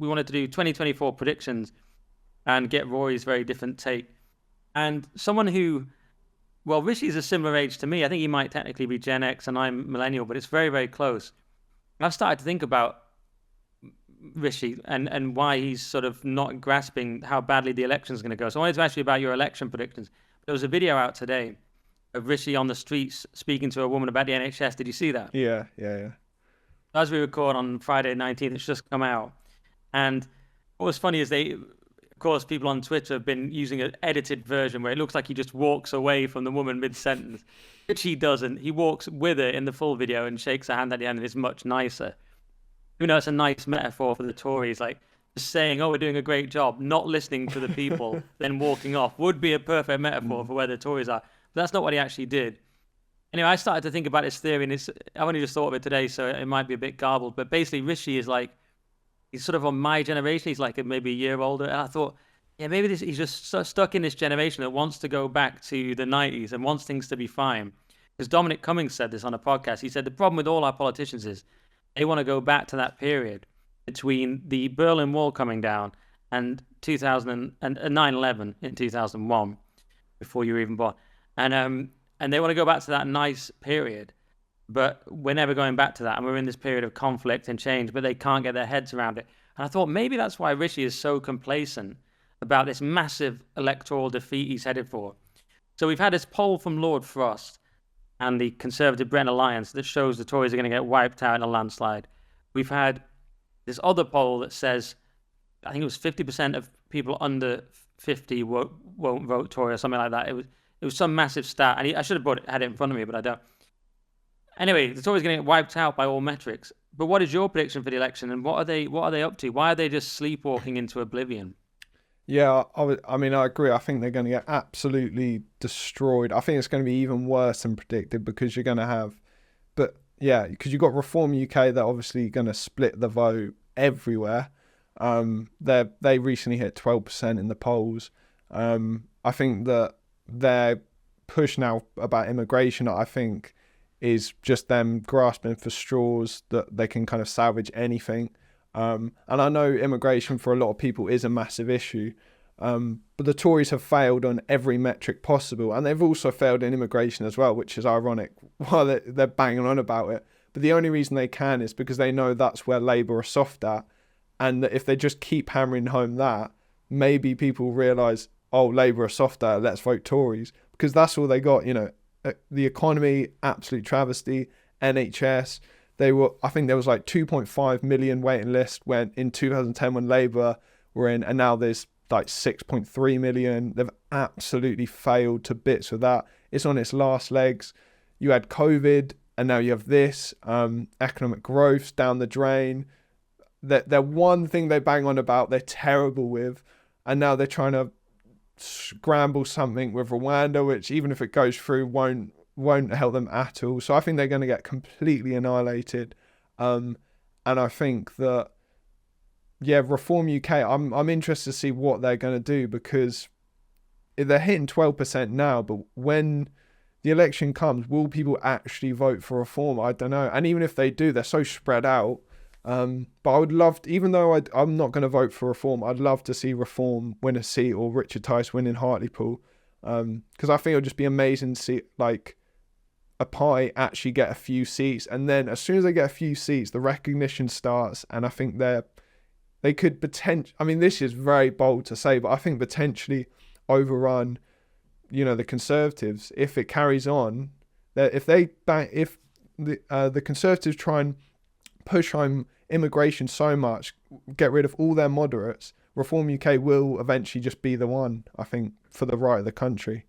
we wanted to do 2024 predictions and get Rory's very different take. And someone who, well, Rishi's a similar age to me. I think he might technically be Gen X and I'm millennial, but it's very, very close. I've started to think about Rishi and why he's sort of not grasping how badly the election is going to go. So I wanted to ask you about your election predictions. There was a video out today of Rishi on the streets speaking to a woman about the NHS. Did you see that? Yeah. As we record on Friday 19th, it's just come out. And what was funny is of course, people on Twitter have been using an edited version where it looks like he just walks away from the woman mid-sentence, which he doesn't. He walks with her in the full video and shakes her hand at the end, and it's much nicer. You know, it's a nice metaphor for the Tories, like just saying, oh, we're doing a great job, not listening to the people, then walking off would be a perfect metaphor for where the Tories are. But that's not what he actually did. Anyway, I started to think about this theory, and I've only just thought of it today, so it might be a bit garbled. But basically, Rishi is like, he's sort of on my generation. He's like maybe a year older. And I thought, yeah, maybe he's just so stuck in this generation that wants to go back to the 90s and wants things to be fine. Because Dominic Cummings said this on a podcast. He said the problem with all our politicians is they want to go back to that period between the Berlin Wall coming down and 9/11 in 2001, before you were even born. And they want to go back to that nice period, but we're never going back to that. And we're in this period of conflict and change, but they can't get their heads around it. And I thought maybe that's why Rishi is so complacent about this massive electoral defeat he's headed for. So we've had this poll from Lord Frost and the Conservative Brent Alliance that shows the Tories are going to get wiped out in a landslide. We've had this other poll that says, I think it was 50% of people under 50 won't vote Tory or something like that. It was some massive stat, and I should have had it in front of me, but I don't. Anyway, the Tories are going to get wiped out by all metrics. But what is your prediction for the election, and what are they up to? Why are they just sleepwalking into oblivion? Yeah, I mean, I agree. I think they're going to get absolutely destroyed. I think it's going to be even worse than predicted because you're going to have, because you've got Reform UK that obviously going to split the vote everywhere. They recently hit 12% in the polls. I think that their push now about immigration, I think, is just them grasping for straws that they can kind of salvage anything. And I know immigration for a lot of people is a massive issue, but the Tories have failed on every metric possible, and they've also failed in immigration as well, which is ironic while they're banging on about it. But the only reason they can is because they know that's where Labour are soft at, and that if they just keep hammering home that, maybe people realise, oh, Labour are soft at it, let's vote Tories, because that's all they got. You know, the economy, absolute travesty. NHS, I think there was like 2.5 million waiting list when in 2010 when Labour were in, and now there's like 6.3 million. They've absolutely failed to bits with that. It's on its last legs. You had COVID, and now you have this. Economic growth's down the drain. They're one thing they bang on about, they're terrible with, and now they're trying to scramble something with Rwanda, which even if it goes through won't help them at all. So I think they're going to get completely annihilated. And I think that, Reform UK, I'm interested to see what they're going to do, because they're hitting 12% now, but when the election comes, will people actually vote for Reform? I don't know. And even if they do, they're so spread out. But I would love to, even though I'm not going to vote for Reform, I'd love to see Reform win a seat, or Richard Tice win in Hartlepool, because I think it would just be amazing to see like a party actually get a few seats, and then as soon as they get a few seats, the recognition starts, and I think they could potentially, I mean, this is very bold to say, but I think potentially overrun, the Conservatives if it carries on. That if the Conservatives try and push home immigration so much, get rid of all their moderates, Reform UK will eventually just be the one, I think, for the right of the country.